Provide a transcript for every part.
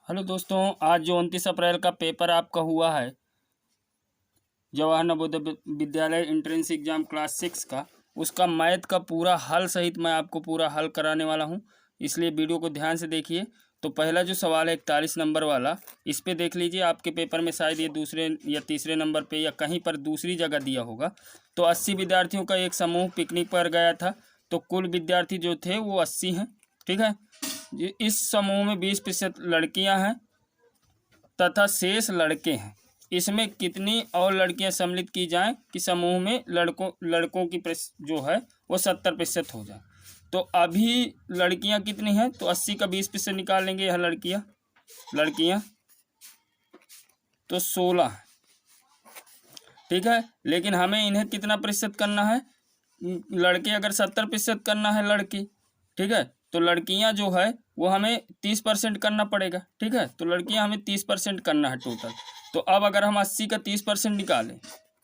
Hello दोस्तों, आज जो 29 अप्रैल का पेपर आपका हुआ है Jawahar Navodaya Vidyalaya entrance exam class 6 का, उसका मैथ का पूरा हल सहित मैं आपको पूरा हल कराने वाला हूं, इसलिए वीडियो को ध्यान से देखिए। तो पहला जो सवाल है 41 नंबर वाला, इस पे देख लीजिए। आपके पेपर में शायद ये दूसरे या तीसरे नंबर पे या कहीं पर दूसरी जगह दिया होगा। तो 80 विद्यार्थियों का एक समूह पिकनिक पर गया था, तो कुल विद्यार्थी जो थे वो 80 हैं। ठीक है, इस समूह में 20% लड़कियां हैं तथा शेष लड़के हैं। इसमें कितनी और लड़कियां सम्मिलित की जाएं कि समूह में लड़कों की जो है वो 70% हो जाए। तो अभी लड़कियां कितनी हैं, तो 80 का 20% निकाल लेंगे। यह लड़कियां तो 16 है। ठीक है, लेकिन हमें इन्हें कितना प्रतिशत करना है, लड़के अगर 70% करना है लड़की, ठीक है, तो लड़कियां जो है वो हमें 30% करना पड़ेगा। ठीक है, तो लड़कियां हमें 30% करना है टोटल। तो अब अगर हम 80 का 30% निकालें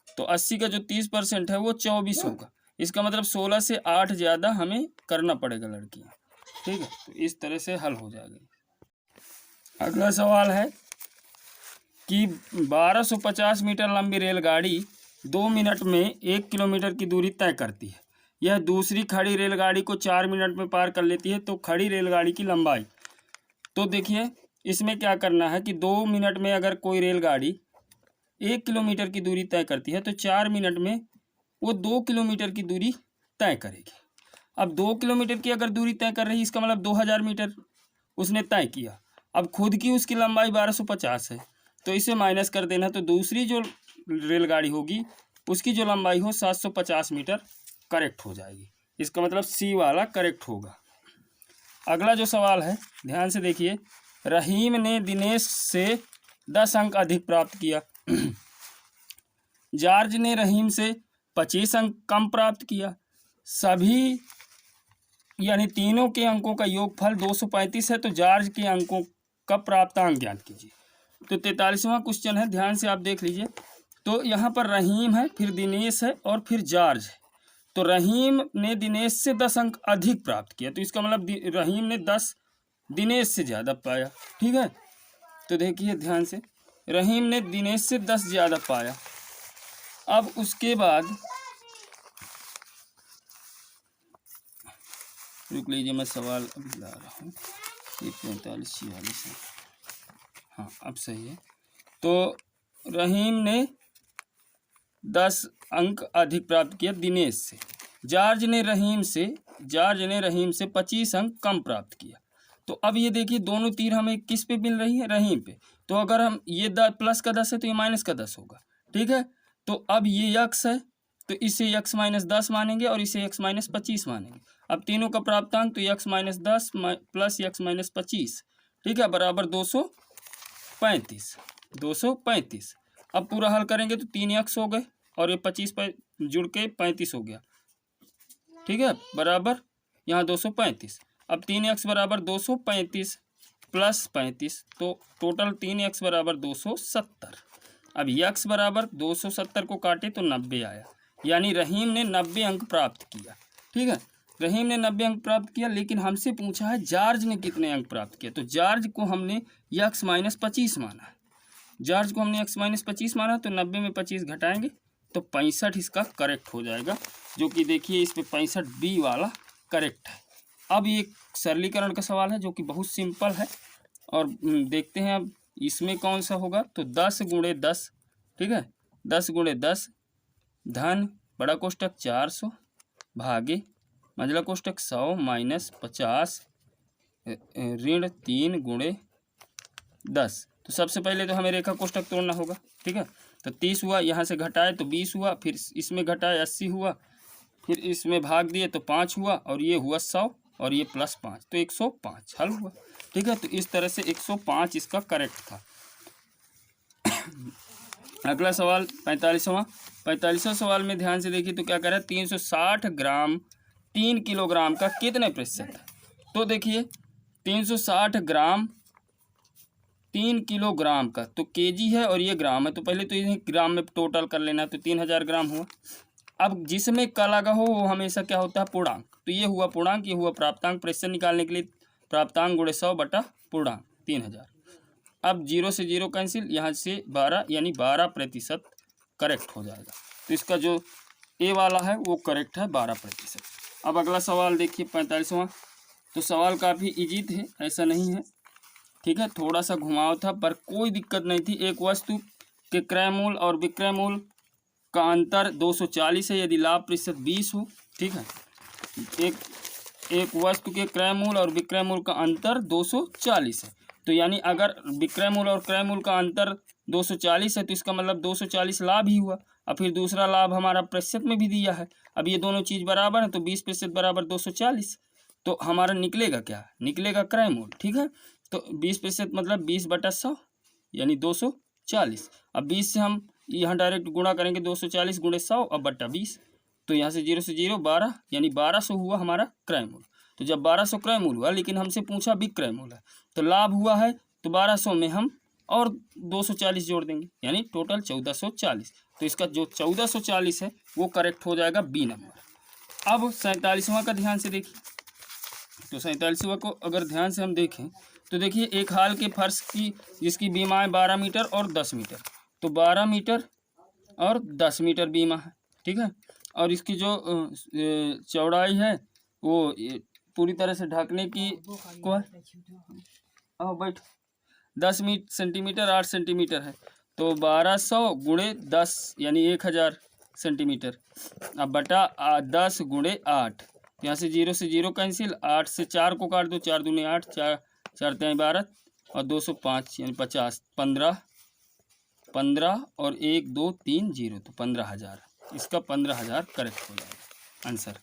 तो 80 का जो 30% है वो 24 होगा। इसका मतलब 16 से 8 ज़्यादा हमें करना पड़ेगा लड़कियां। ठीक है, तो इस तरह से हल हो जाएगा। अगला सवाल है कि 1250 मीटर लंबी रेलगाड़ी 2 मिनट में 1 किलोमीटर की दूरी तय करती है। यह दूसरी खड़ी रेलगाड़ी को 4 मिनट में पार कर लेती है। तो खड़ी रेलगाड़ी की लंबाई, तो देखिए इसमें क्या करना है कि 2 मिनट में अगर कोई रेलगाड़ी 1 किलोमीटर की दूरी तय करती है तो 4 मिनट में वो 2 किलोमीटर की दूरी तय करेगी। अब 2 किलोमीटर की अगर दूरी तय कर रही है, इसका मतलब 2000 मीटर उसने तय किया। अब खुद की उसकी लंबाई 1250 है, तो इसे माइनस कर देना। तो दूसरी जो रेलगाड़ी होगी उसकी जो लंबाई हो 750 मीटर करेक्ट हो जाएगी। इसका मतलब सी वाला करेक्ट होगा। अगला जो सवाल है ध्यान से देखिए। रहीम ने दिनेश से 10 अंक अधिक प्राप्त किया। जॉर्ज ने रहीम से 25 अंक कम प्राप्त किया। सभी यानी तीनों के अंकों का योगफल 235 है, तो जॉर्ज के अंकों का प्राप्तांक ज्ञात कीजिए। तो 43वां क्वेश्चन है, ध्यान से आप देख लीजिए। तो यहाँ पर रहीम है, फिर दिनेश है और फिर जॉर्ज है। तो रहीम ने दिनेश से 10 अंक अधिक प्राप्त किया, तो इसका मतलब रहीम ने 10 दिनेश से ज़्यादा पाया। ठीक है, तो देखिए ध्यान से, रहीम ने दिनेश से 10 ज़्यादा पाया। अब उसके बाद रुक लीजिए, मैं सवाल अभी ला रहा हूँ। 45 46 है, हाँ अब सही है। तो रहीम ने 10 अंक अधिक प्राप्त किया दिनेश से। जॉर्ज ने रहीम से 25 अंक कम प्राप्त किया। तो अब ये देखिए दोनों तीर हमें किस पे मिल रही है, रहीम पे। तो अगर हम ये प्लस का 10 है तो ये माइनस का 10 होगा। ठीक है, तो अब ये यक्स है तो इसे यक्स माइनस 10 मानेंगे और इसे यक्स माइनस 25 मानेंगे। अब तीनों का प्राप्तांक तो x minus 10 plus x minus 25, ठीक है, बराबर 235। अब पूरा हल करेंगे तो 3 यक्स हो गए और ये 25 पर जुड़ के 35 हो गया। ठीक है, बराबर यहाँ 235। अब 3x बराबर 235 प्लस 35, तो टोटल 3x बराबर 270। अब x बराबर 270 को काटे तो 90 आया, यानी रहीम ने 90 अंक प्राप्त किया। ठीक है, रहीम ने 90 अंक प्राप्त किया, लेकिन हमसे पूछा है जॉर्ज ने कितने अंक प्राप्त किया। तो जॉर्ज को हमने x माइनस 25 माना है। जॉर्ज को हमने x माइनस 25 माना, तो 90 में 25 घटाएंगे तो 65 इसका करेक्ट हो जाएगा, जो कि देखिए इस पे 65 बी वाला करेक्ट है। अब ये सरलीकरण का सवाल है जो कि बहुत सिंपल है, और देखते हैं अब इसमें कौन सा होगा। तो 10 गुणे 10, ठीक है, 10 गुणे 10 धन बड़ा कोष्टक 400 भागे मंझला कोष्टक 100 माइनस 50 ऋण 3 गुणे 10। तो सबसे पहले तो हमें रेखा कोष्टक तोड़ना होगा। ठीक है, तो 30 हुआ, यहाँ से घटाए तो 20 हुआ, फिर इसमें घटाए 80 हुआ, फिर इसमें भाग दिए तो 5 हुआ, और ये हुआ 100 और ये प्लस 5, तो 105 हल हुआ। ठीक है, तो इस तरह से 105 इसका करेक्ट था। अगला सवाल 45वां सवाल में ध्यान से देखिए। तो क्या कह रहा है, 360 ग्राम 3 किलोग्राम का कितने प्रतिशत है। तो देखिए 360 ग्राम 3 किलोग्राम का, तो केजी है और ये ग्राम है, तो पहले तो इन्हें ग्राम में टोटल कर लेना, तो 3000 ग्राम हुआ। अब जिसमें क लगा हो वो हमेशा क्या होता है, पूर्णांक। तो ये हुआ पूर्णांक, ये हुआ प्राप्तांक। प्रतिशत निकालने के लिए प्राप्तांक गुणे 100 बटा पूर्णांक 3000। अब 0 से 0 कैंसिल, यहाँ से 12 यानी 12% करेक्ट हो जाएगा। तो इसका जो ए वाला है वो करेक्ट है 12%। अब अगला सवाल देखिए 45वां। तो सवाल काफ़ी इजी थे, ऐसा नहीं है, ठीक है, थोड़ा सा घुमाव था पर कोई दिक्कत नहीं थी। एक वस्तु के क्रय मूल्य और विक्रय मूल्य का अंतर 240 है यदि लाभ प्रतिशत 20 हो, ठीक है। एक वस्तु के क्रय मूल्य और विक्रय मूल्य का अंतर 240 है, तो यानी अगर विक्रय मूल्य और क्रय मूल्य का अंतर 240 है तो इसका मतलब 240 लाभ ही हुआ। और फिर दूसरा लाभ हमारा प्रतिशत में भी दिया है। अब ये दोनों चीज़ बराबर है तो 20% बराबर 240, तो हमारा निकलेगा क्या, निकलेगा क्रय मूल्य, ठीक है। तो 20% मतलब 20/100 यानी 240। अब 20 से हम यहाँ डायरेक्ट गुणा करेंगे, 240 गुणे 100 और बट्टा 20, तो यहाँ से 0 से 0 12 यानी 1200 हुआ हमारा क्रय मूल्य। तो जब 1200 क्रय मूल्य हुआ लेकिन हमसे पूछा विक्रय मूल्य है, तो लाभ हुआ है तो 1200 में हम और 240 जोड़ देंगे यानी टोटल 1440। तो इसका जो 1440 है वो करेक्ट हो जाएगा बी नंबर। अब 47वां का ध्यान से देखिए। तो 47वां को अगर ध्यान से हम देखें तो देखिए एक हाल के फर्श की जिसकी बीमाएँ 12 मीटर और 10 मीटर, तो 12 मीटर और 10 मीटर बीमा है, ठीक है। और इसकी जो चौड़ाई है वो पूरी तरह से ढकने की को है, बैठ 10 सेंटीमीटर 8 सेंटीमीटर है, तो 1200 गुणे 10 यानी 1000 सेंटीमीटर। अब बटा 10 गुणे 8, यहाँ से 0 से 0 कैंसिल, 8 से 4 को काट दो, 4 दूनी 8, 4 4 3 12 और 205 यानी 50, 15 और 1 2 3 0, तो 15,000। इसका 15,000 करेक्ट हो जाएगा आंसर।